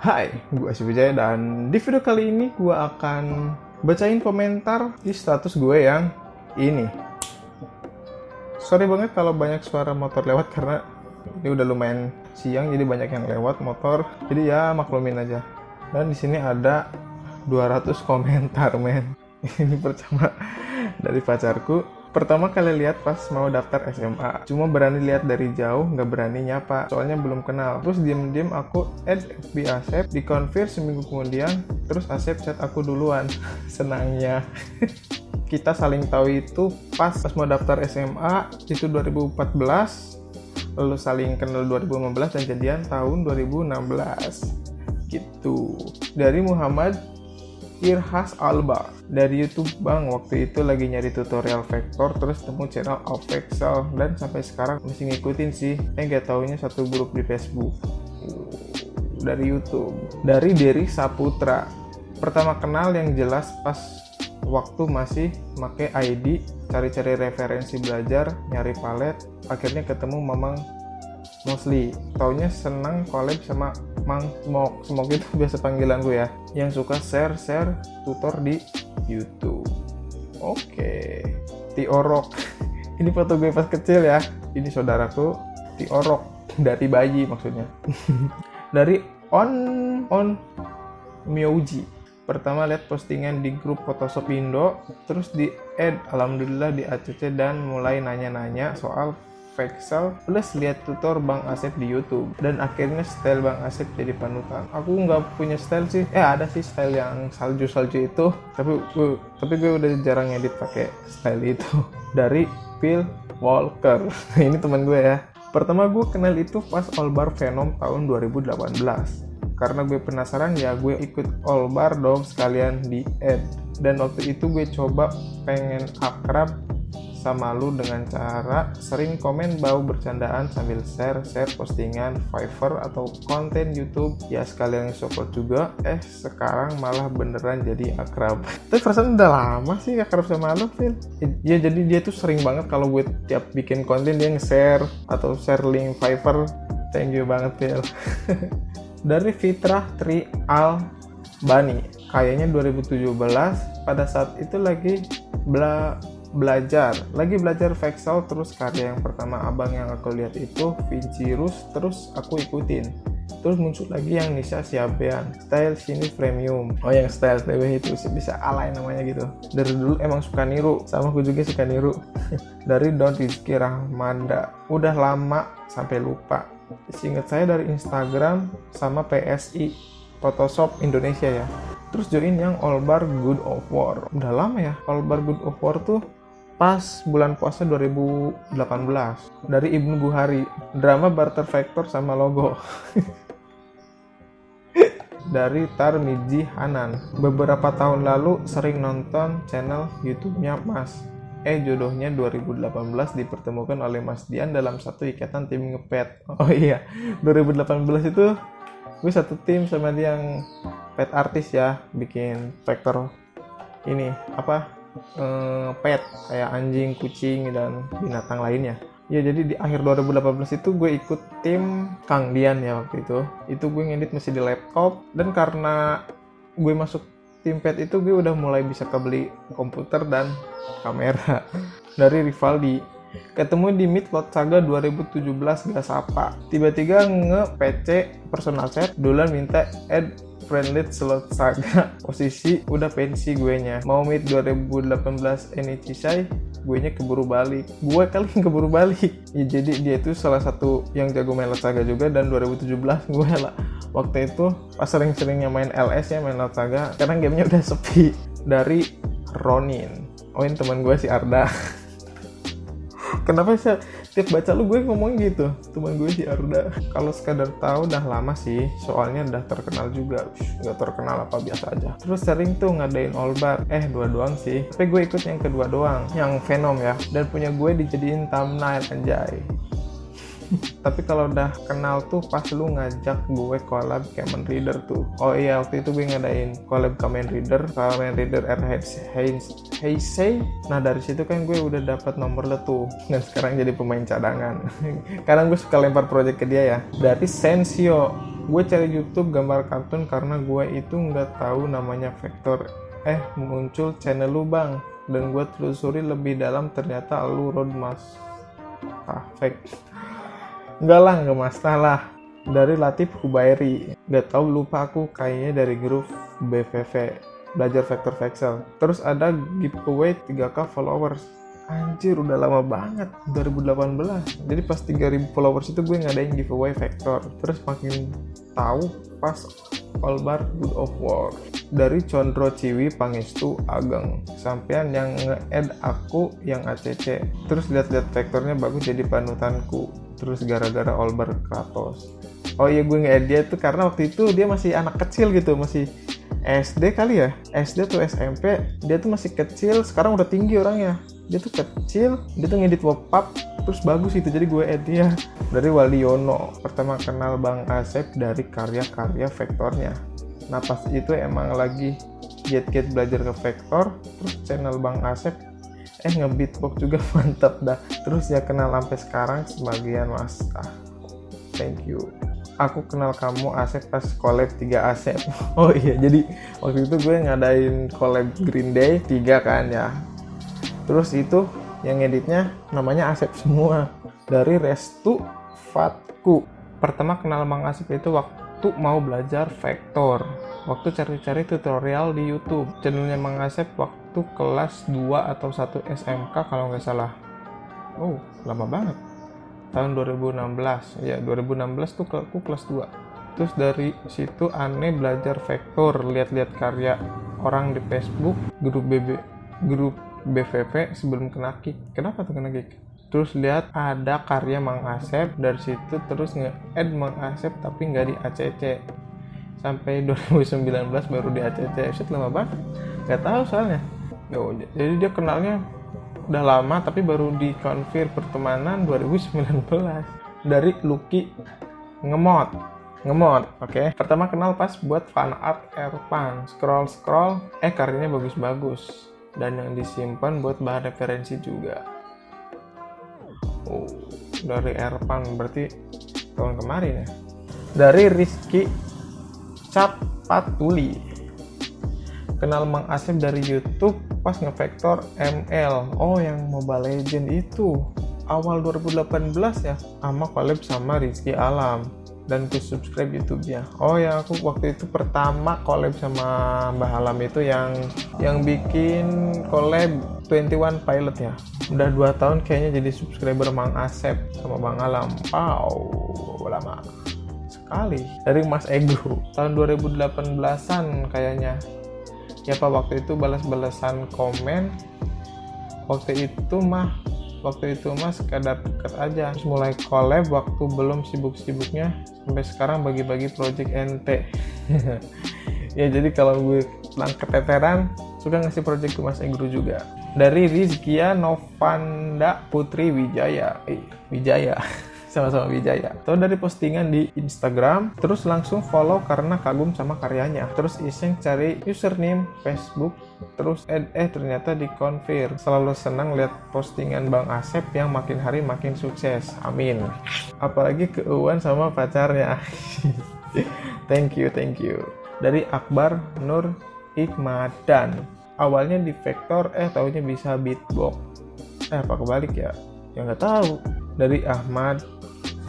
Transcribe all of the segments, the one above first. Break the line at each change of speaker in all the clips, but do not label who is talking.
Hai, gue Asy Wijaya dan di video kali ini gue akan bacain komentar di status gue yang ini. Sorry banget kalau banyak suara motor lewat karena ini udah lumayan siang jadi banyak yang lewat motor. Jadi ya maklumin aja. Dan di sini ada 200 komentar, men. Ini pertama dari pacarku. Pertama kali lihat pas mau daftar SMA, cuma berani lihat dari jauh, nggak berani nyapa, soalnya belum kenal. Terus diem-diem aku add FB Asep, dikonfir seminggu kemudian, terus Asep chat aku duluan. Senangnya. Kita saling tahu itu pas mau daftar SMA, itu 2014, lalu saling kenal 2015 dan jadian tahun 2016. Gitu. Dari Muhammad Irhas Alba dari YouTube. Bang, waktu itu lagi nyari tutorial vektor terus temu channel Avexcel dan sampai sekarang masih ngikutin sih. Gak taunya satu grup di Facebook. Dari YouTube. Dari Dery Saputra. Pertama kenal yang jelas pas waktu masih make ID, cari-cari referensi belajar, nyari palet, akhirnya ketemu Mamang Mostly. Taunya senang collab sama Mang Smok itu biasa panggilan gue ya, yang suka share tutor di YouTube. Oke. Tiorok. Ini foto gue pas kecil ya. Ini saudaraku Tiorok dari bayi maksudnya. Dari on Myoji. Pertama lihat postingan di grup Photoshop Indo, terus di add, alhamdulillah di ACC dan mulai nanya-nanya soal Vexcel, plus lihat tutor Bang Asep di YouTube, dan akhirnya style Bang Asep jadi panutan. Aku nggak punya style sih, ada sih style yang salju itu, tapi gue udah jarang edit pakai style itu. Dari Phil Walker. Ini teman gue ya. Pertama gue kenal itu pas Olbar Venom tahun 2018. Karena gue penasaran ya gue ikut Olbar dong sekalian di add. Dan waktu itu gue coba pengen akrab sama lu dengan cara sering komen bau bercandaan sambil share postingan Fiverr atau konten YouTube ya sekalian support juga. Sekarang malah beneran jadi akrab. Tapi perasaan udah lama sih akrab sama lu, Phil. Ya jadi dia tuh sering banget kalau gue tiap bikin konten dia nge-share atau share link Fiverr. Thank you banget, Phil. Dari Fitrah Tri Al Bani, kayaknya 2017 pada saat itu lagi belajar Vexcel, terus karya yang pertama abang yang aku lihat itu Vincirus, terus aku ikutin, terus muncul lagi yang Nisha Siabean, style sini premium. Yang style TW itu sih bisa alay namanya gitu. Dari dulu emang suka niru, sama aku juga suka niru. Dari Don Rizky Rahmanda, udah lama sampai lupa. Seingat saya dari Instagram sama PSI Photoshop Indonesia ya. Terus join yang Olbar God of War. Udah lama ya. Olbar God of War tuh pas bulan puasa 2018. Dari Ibnu Buhari. Drama barter vektor sama logo. Dari Tarmiji Hanan. Beberapa tahun lalu sering nonton channel YouTube-nya Mas. Jodohnya 2018 dipertemukan oleh Mas Dian dalam satu ikatan tim ngepet. Oh iya, 2018 itu gue satu tim sama dia yang pet artis ya, bikin vektor ini pet kayak anjing, kucing dan binatang lainnya. Ya jadi di akhir 2018 itu gue ikut tim Kang Dian ya waktu itu. Itu gue ngedit masih di laptop, dan karena gue masuk tim pet itu gue udah mulai bisa kebeli komputer dan kamera. Dari Rivaldi, ketemu di Meet Lot Saga 2017 gak sapa, tiba-tiba nge-PC personal chat, duluan minta add friendly slot Saga, posisi udah pensi gue nya, mau meet 2018 Enichishai, gue nya keburu balik. Gue kali keburu balik ya, jadi dia itu salah satu yang jago main Lot Saga juga, dan 2017 gue lah waktu itu pas sering-seringnya main LS ya, main Lot Saga, sekarang gamenya udah sepi. Dari Ronin, ini teman gue si Arda. Kenapa sih tiap baca lu gue ngomong gitu, teman gue si Arda? Kalau sekadar tahu udah lama sih, soalnya udah terkenal juga. Nggak terkenal apa, biasa aja. Terus sering tuh ngadain Olbar, dua doang sih, tapi gue ikut yang kedua doang, yang Venom ya, dan punya gue dijadiin thumbnail, anjay. Tapi kalau udah kenal tuh pas lu ngajak gue collab Kamen Rider tuh. Oh iya, waktu itu gue ngadain collab Kamen Rider Heisei. Nah dari situ kan gue udah dapat nomor lo tuh, dan sekarang jadi pemain cadangan. Kadang gue suka lempar project ke dia ya. Dari Sensio, Gue cari YouTube gambar kartun karena gue itu nggak tahu namanya vektor. Muncul channel lu bang, dan gue telusuri lebih dalam, ternyata lu road mas. Fake. Nggak masalah. Dari Latif Hubairi. Nggak tahu, lupa aku, kayaknya dari grup BVV, belajar vektor Vexel. Terus ada giveaway 3k followers. Anjir, udah lama banget, 2018. Jadi pas 3000 followers itu gue ngadain giveaway vektor. Terus makin tahu pas Olbar Good of War. Dari Condro Ciwi Pangestu Ageng. Sampean yang nge-add aku yang ACC. Terus lihat-lihat vektornya bagus, jadi panutanku. Terus gara-gara Olbar Kratos. Oh iya, gue nge-add dia tuh karena waktu itu dia masih anak kecil gitu, masih SD kali ya, SD atau SMP. Dia tuh masih kecil, sekarang udah tinggi orangnya. Dia tuh kecil, dia tuh ngedit pop-up, terus bagus itu, jadi gue add dia. Dari Waliono, pertama kenal Bang Asep dari karya-karya vektornya. Nah pas itu emang lagi giat-giat belajar ke vektor, terus channel Bang Asep nge-beatbox juga mantap dah. Terus ya kenal sampai sekarang sebagian mas. Thank you. Aku kenal kamu Asep pas collab 3 Asep. Oh iya, jadi waktu itu gue ngadain collab Green Day 3 kan ya. Terus itu yang editnya namanya Asep semua. Dari Restu Fatku. Pertama kenal Bang Asep itu waktu mau belajar vektor. Waktu cari-cari tutorial di YouTube. Channelnya Bang Asep waktu kelas 2 atau 1 SMK kalau nggak salah. Oh, lama banget. Tahun 2016. Ya, 2016 tuh aku kelas 2. Terus dari situ aneh belajar vektor, lihat-lihat karya orang di Facebook, grup BVV sebelum kena kick. Kenapa tuh kena kick? Terus lihat ada karya Mang Asep, dari situ terus nge-add Mang Asep tapi nggak di ACC. Sampai 2019 baru di ACC. Set lama banget. Nggak tahu soalnya. Jadi dia kenalnya udah lama tapi baru dikonfir pertemanan 2019. Dari Lucky ngemot. Oke. Pertama kenal pas buat fan art Erpan. Scroll karyanya bagus-bagus dan yang disimpan buat bahan referensi juga. Oh, dari Erpan berarti tahun kemarin ya. Dari Rizky Capatuli. Kenal Mang Asep dari YouTube pas ngevektor ML. Oh, yang Mobile Legend itu. Awal 2018 ya. Sama collab sama Rizky Alam. Dan ku subscribe YouTube-nya. Oh, yang aku waktu itu pertama collab sama Mbah Alam itu yang bikin collab 21 Pilot ya. Udah 2 tahun kayaknya jadi subscriber Mang Asep sama Bang Alam. Wow, lama sekali. Dari Mas Ego. Tahun 2018-an kayaknya. Ya Pak, waktu itu balas-balasan komen. Waktu itu mah sekadar deket aja. Terus mulai collab waktu belum sibuk-sibuknya, sampai sekarang bagi-bagi project NT. Ya jadi kalau gue keteteran suka ngasih project ke Mas Egru juga. Dari Rizkia Novanda Putri Wijaya. Sama-sama Wijaya. Atau dari postingan di Instagram, terus langsung follow karena kagum sama karyanya. Terus iseng cari username Facebook, terus ternyata dikonfir. Selalu senang lihat postingan Bang Asep yang makin hari makin sukses. Amin. Apalagi keuuan sama pacarnya. Thank you. Dari Akbar Nur Hikmadan. Awalnya di vektor, taunya bisa beatbox. Apa kebalik ya? Ya nggak tahu. Dari Ahmad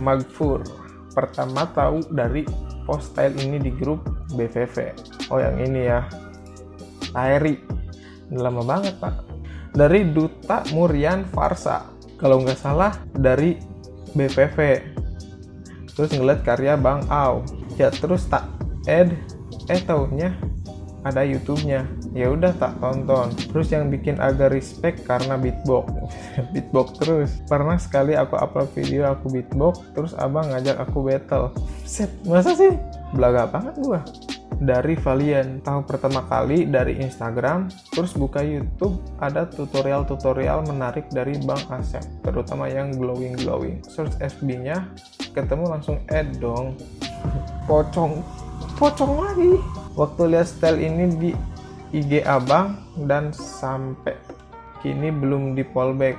Magfur. Pertama tahu dari post style ini di grup BVV. Oh yang ini ya, Tairi. Lama banget Pak. Dari Duta Murian Farsa. Kalau nggak salah dari BVV. Terus ngeliat karya Bang Au. Ya terus tak add. Taunya ada YouTube-nya. Ya udah tak tonton. Terus yang bikin agak respect karena beatbox. Beatbox terus. Pernah sekali aku upload video aku beatbox, terus abang ngajak aku battle. Set, masa sih? Belaga banget gua. Dari Valian, tahu pertama kali dari Instagram, terus buka YouTube, ada tutorial-tutorial menarik dari Bang Asep, terutama yang glowing. Search FB-nya, ketemu langsung add dong. Pocong lagi. Waktu lihat style ini di IG abang dan sampai kini belum di fallback.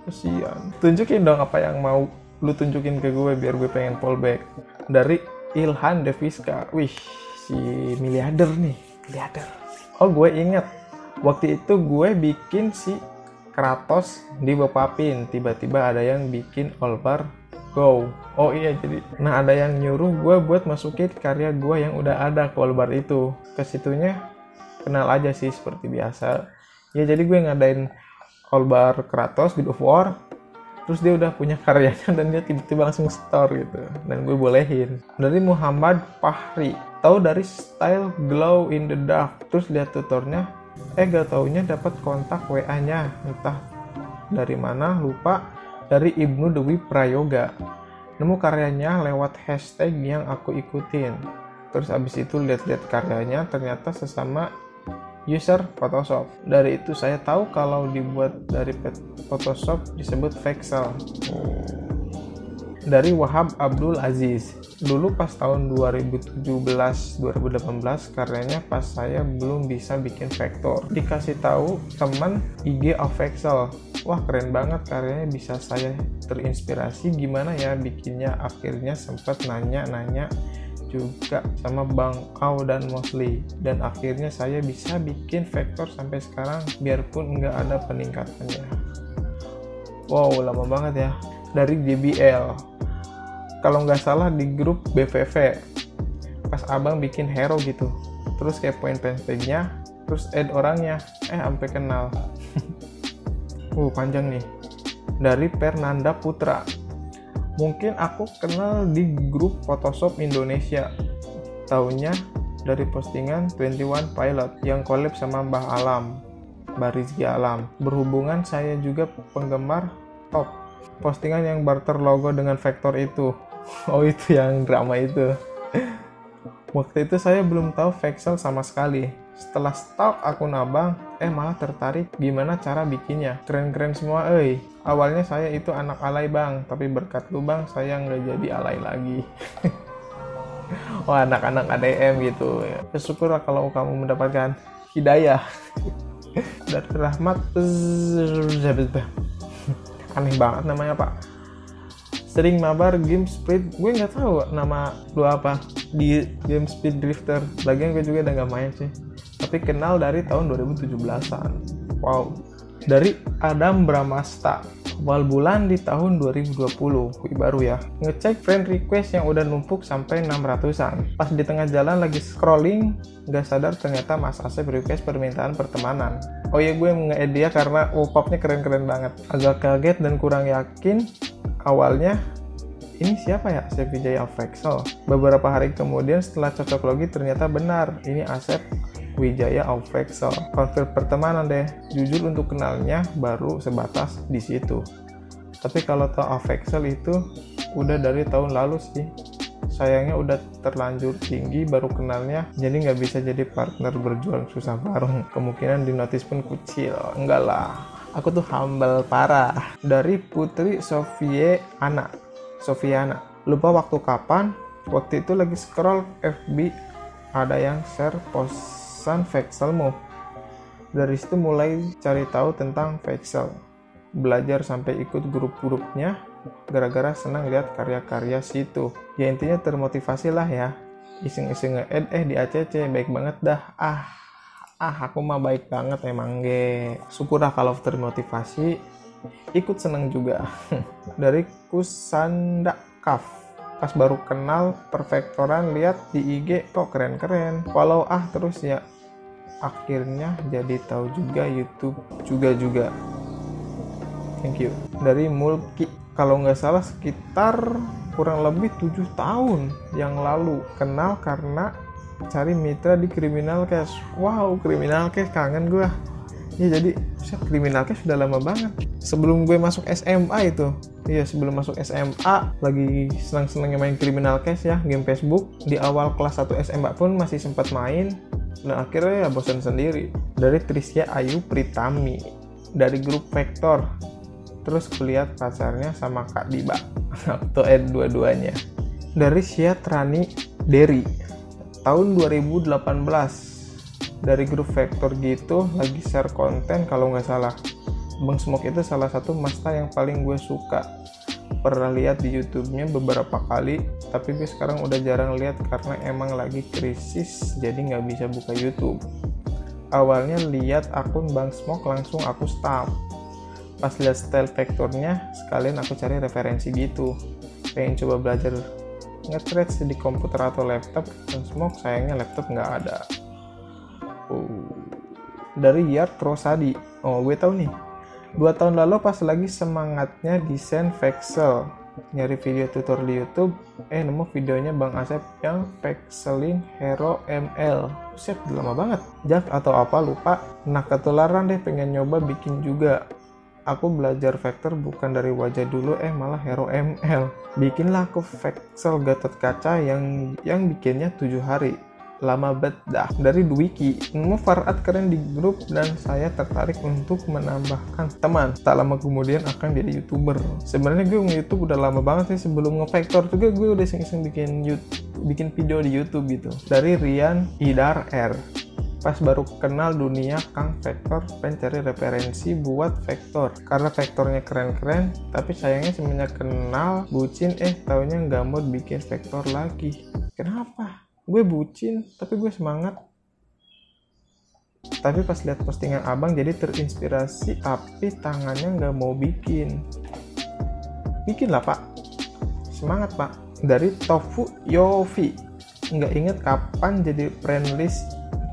Kasian. Tunjukin dong apa yang mau lu tunjukin ke gue biar gue pengen fallback. Dari Ilhan Deviska. Wih, si miliarder nih, miliarder. Oh, gue inget. Waktu itu gue bikin si Kratos di Bopapin. Tiba-tiba ada yang bikin Olbar Go. Oh iya, jadi ada yang nyuruh gue buat masukin karya gue yang udah ada ke Olbar itu. Ke situnya kenal aja sih seperti biasa. Ya jadi gue ngadain Olbar Kratos God of War. Terus dia udah punya karyanya dan dia tiba-tiba langsung store gitu. Dan gue bolehin. Dari Muhammad Fahri. Tahu dari style glow in the dark. Terus lihat tutornya. Gak taunya dapat kontak WA-nya. Entah dari mana, lupa. Dari Ibnu Dewi Prayoga. Nemu karyanya lewat hashtag yang aku ikutin. Terus abis itu lihat-lihat karyanya ternyata sesama user Photoshop. Dari itu saya tahu kalau dibuat dari Photoshop disebut Vexel. Dari Wahab Abdul Aziz. Dulu pas tahun 2017-2018 karyanya pas saya belum bisa bikin vektor. Dikasih tahu teman IG of Vexel. Wah keren banget karyanya, bisa saya terinspirasi gimana ya bikinnya. Akhirnya sempat nanya-nanya juga sama Bang Au dan Mosli, dan akhirnya saya bisa bikin vektor sampai sekarang biarpun nggak ada peningkatannya. Wow, lama banget ya. Dari JBL, kalau nggak salah di grup BVV pas abang bikin hero gitu, terus kepoin fanpage-nya, terus add orangnya, sampai kenal. Panjang nih. Dari Fernanda Putra, mungkin aku kenal di grup Photoshop Indonesia. Taunya dari postingan 21 Pilot yang collab sama Mbah Alam, Mbah Rizky Alam. Berhubungan saya juga penggemar top. Postingan yang barter logo dengan vektor itu. Oh itu yang drama itu. Waktu itu saya belum tahu Vexel sama sekali. Setelah stalk akun abang, malah tertarik gimana cara bikinnya. Keren-keren semua, Awalnya saya itu anak alay bang, tapi berkat lu bang, saya nggak jadi alay lagi. Wah, anak-anak ADM gitu. Ya, syukurlah kalau kamu mendapatkan hidayah. Dari Rahmat. Aneh banget namanya pak. Sering mabar game speed, gue nggak tahu nama lu apa di game speed drifter. Lagian gue juga udah nggak main sih. Tapi kenal dari tahun 2017-an. Wow. Dari Adam Bramasta, awal bulan di tahun 2020. Wih, baru ya. Ngecek friend request yang udah numpuk sampai 600-an. Pas di tengah jalan lagi scrolling, gak sadar ternyata Mas Asep request permintaan pertemanan. Oh iya, gue nge-add dia karena pop-nya keren-keren banget. Agak kaget dan kurang yakin awalnya. Ini siapa ya? Asep Wijaya Vexel. Beberapa hari kemudian setelah cocok logi ternyata benar. Ini Asep Wijaya Vexel. Konfirm pertemanan deh. Jujur untuk kenalnya baru sebatas di situ. Tapi kalau tahu Vexel itu udah dari tahun lalu sih. Sayangnya udah terlanjur tinggi baru kenalnya, jadi nggak bisa jadi partner berjuang susah bareng. Kemungkinan di notice pun kecil. Enggak lah. Aku tuh humble parah. Dari Putri Sofiana. Lupa waktu kapan. Waktu itu lagi scroll FB ada yang share posan Vexelmu. Dari situ mulai cari tahu tentang Vexel. Belajar sampai ikut grup-grupnya gara-gara senang lihat karya-karya situ. Ya intinya termotivasi lah ya. Iseng-iseng nge-add di ACC baik banget dah. Aku mah baik banget emang ge. Syukurlah kalau termotivasi, ikut seneng juga. Dari Kusanda Kaf. Pas baru kenal perfektoran, lihat di IG kok keren-keren. Follow terus ya. Akhirnya jadi tahu juga YouTube juga. Thank you. Dari Mulki, kalau nggak salah sekitar kurang lebih 7 tahun yang lalu. Kenal karena cari mitra di Criminal Case. Wow, Criminal Case kangen gue. Ya jadi Criminal Case sudah lama banget. Sebelum gue masuk SMA itu. Iya, sebelum masuk SMA lagi senang-senangnya main Criminal Case ya, game Facebook. Di awal kelas 1 SMA pun masih sempat main. Dan akhirnya ya bosan sendiri. Dari Trisya Ayu Pritami. Dari grup Vektor. Terus kulihat pacarnya sama Kak Diba. Atau dua-duanya. Dari Syatrani Derry. Tahun 2018. Dari grup Vektor gitu lagi share konten kalau nggak salah. Bang Smoke itu salah satu master yang paling gue suka. pernah lihat di YouTube-nya beberapa kali, tapi gue sekarang udah jarang lihat karena emang lagi krisis, jadi nggak bisa buka YouTube. Awalnya lihat akun Bang Smoke langsung aku stop. Pas lihat style vektornya, sekalian aku cari referensi gitu. Pengen coba belajar nge-threads di komputer atau laptop. Bang Smoke sayangnya laptop nggak ada. Dari Yard Rosadi. Oh, gue tahu nih. 2 tahun lalu pas lagi semangatnya desain Vexel, nyari video tutor di YouTube, nemu videonya Bang Asep yang Vexelin Hero ML. Buset, lama banget. Jav atau apa lupa. Nah, ketularan deh pengen nyoba bikin juga. Aku belajar vektor bukan dari wajah dulu, malah Hero ML. Bikinlah aku Vexel Gatot Kaca yang bikinnya 7 hari. Lama bet dah. Dari Dwiki, nemu Farad keren di grup dan saya tertarik untuk menambahkan teman. Tak lama kemudian akan jadi YouTuber. Sebenarnya gue nge-YouTube udah lama banget sih, sebelum nge-vektor juga gue udah iseng-iseng bikin video di YouTube gitu. Dari Rian Idar R. Pas baru kenal dunia Kang Vektor, pengen cari referensi buat vektor. Karena vektornya keren-keren, tapi sayangnya semenjak kenal bucin, taunya nggak mau bikin vektor lagi. Kenapa? Gue bucin, tapi gue semangat. Tapi pas lihat postingan abang jadi terinspirasi, tapi tangannya nggak mau bikin. Bikin lah pak, semangat pak. Dari Tofu Yofi, nggak inget kapan jadi friend list,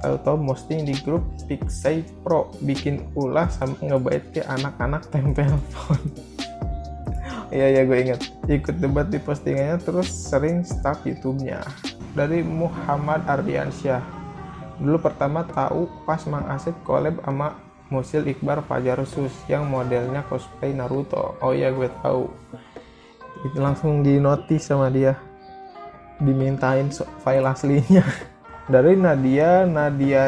tahu-tahu posting di grup Pixay Pro, bikin ulah sama ngebait ke anak-anak tempel phone. Iya gue inget, ikut debat di postingannya terus sering start YouTube-nya. Dari Muhammad Ardiansyah, dulu pertama tahu pas Mang Asep collab sama Musil Iqbar Fajar Sus yang modelnya cosplay Naruto. Oh iya gue tahu, itu langsung di notice sama dia, dimintain file aslinya. Dari Nadia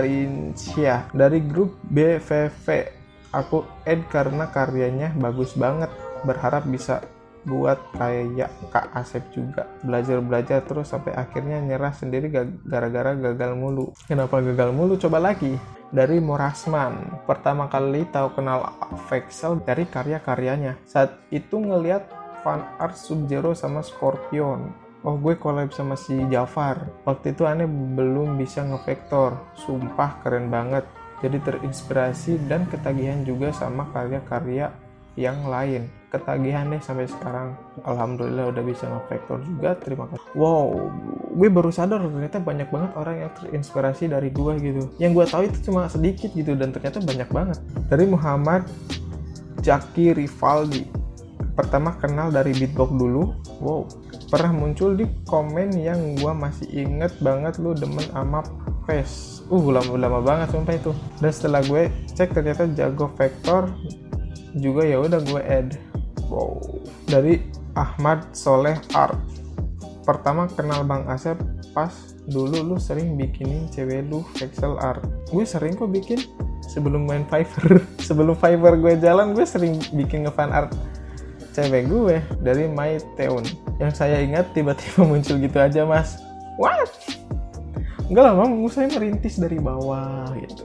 Rinsyah, dari grup BVV, aku add karena karyanya bagus banget, berharap bisa buat kayak Kak Asep juga. Belajar terus sampai akhirnya nyerah sendiri gara-gara gagal mulu. Kenapa gagal mulu? Coba lagi. Dari Morasman, pertama kali tahu kenal Vexel dari karya-karyanya. Saat itu ngeliat fan art Sub-Zero sama Scorpion. Oh, gue collab sama si Jafar. Waktu itu aneh belum bisa ngevektor. Sumpah keren banget. Jadi terinspirasi dan ketagihan juga sama karya-karya yang lain. Ketagihan deh sampai sekarang. Alhamdulillah udah bisa ngevektor juga. Terima kasih. Wow, gue baru sadar ternyata banyak banget orang yang terinspirasi dari gue gitu. Yang gue tahu itu cuma sedikit gitu, dan ternyata banyak banget. Dari Muhammad Jaki Rivaldi, pertama kenal dari Beatbox dulu. Wow, pernah muncul di komen yang gue masih inget banget, lu demen sama face. Lama banget sumpah itu. Dan setelah gue cek ternyata jago vektor juga, ya udah gue add. Wow. Dari Ahmad Soleh Art, pertama kenal Bang Asep pas dulu lu sering bikinin cewek lu Vexel art. Gue sering kok bikin sebelum main Fiverr. Sebelum Fiverr gue jalan, gue sering bikin nge-fan art cewek gue. Dari My Teun, yang saya ingat tiba-tiba muncul gitu aja mas. What? Enggak lah bang, saya merintis dari bawah gitu.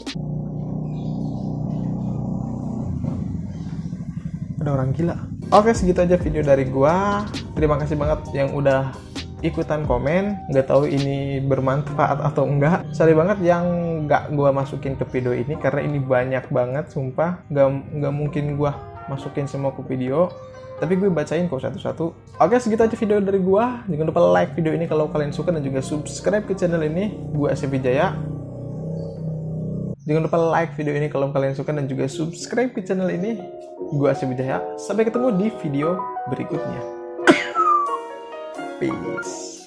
Ada orang gila. Oke, segitu aja video dari gua. Terima kasih banget yang udah ikutan komen. Nggak tahu ini bermanfaat atau enggak. Sorry banget yang nggak gua masukin ke video ini karena ini banyak banget, sumpah. Nggak mungkin gua masukin semua ke video, tapi gue bacain kok satu-satu. Oke, segitu aja video dari gua. Jangan lupa like video ini kalau kalian suka dan juga subscribe ke channel ini. Gua Asep Wijaya. Jangan lupa like video ini kalau kalian suka dan juga subscribe ke channel ini. Gue Asep Wijaya. Sampai ketemu di video berikutnya. Peace.